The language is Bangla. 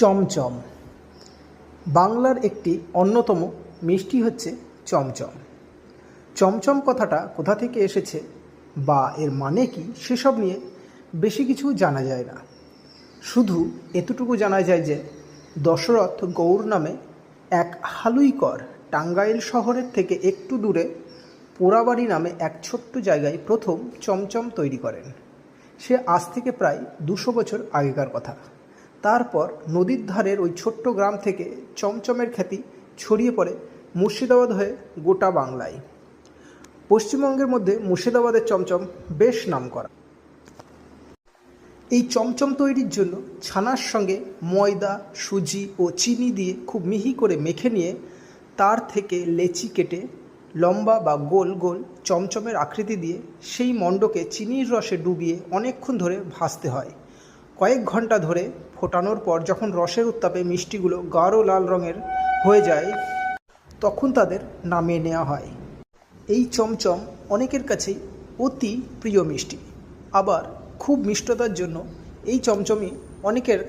চমচম বাংলার একটি অন্যতম মিষ্টি হচ্ছে চমচম। চমচম কথাটা কোথা থেকে এসেছে বা এর মানে কি সেসব নিয়ে বেশি কিছু জানা যায় না। শুধু এতটুকু জানা যায় যে দশরথ গৌড় নামে এক হালুইকর টাঙ্গাইল শহরের থেকে একটু দূরে পোড়াবাড়ি নামে এক ছোট্ট জায়গায় প্রথম চমচম তৈরি করেন। সে আজ থেকে প্রায় 200 বছর আগেকার কথা। তারপর নদীর ধারের ওই ছোট্ট গ্রাম থেকে চমচমের খ্যাতি ছড়িয়ে পড়ে মুর্শিদাবাদ হয়ে গোটা বাংলায়। পশ্চিমবঙ্গের মধ্যে মুর্শিদাবাদের চমচম বেশ নামকরা। এই চমচম তৈরির জন্য ছানার সঙ্গে ময়দা, সুজি ও চিনি দিয়ে খুব মিহি করে মেখে নিয়ে তার থেকে লেচি কেটে লম্বা বা গোল গোল চমচমের আকৃতি দিয়ে সেই মণ্ডকে চিনির রসে ডুবিয়ে অনেকক্ষণ ধরে ভাজতে হয়। কয়েক ঘন্টা ধরে ফোটানোর পর যখন রসের উত্তাপে মিষ্টিগুলো গাঢ় লাল রঙের হয়ে যায় তখন তাদের নামিয়ে নেওয়া হয়। এই চমচম অনেকের কাছেই অতি প্রিয় মিষ্টি। আবার খুব মিষ্টতার জন্য এই চমচমই অনেকের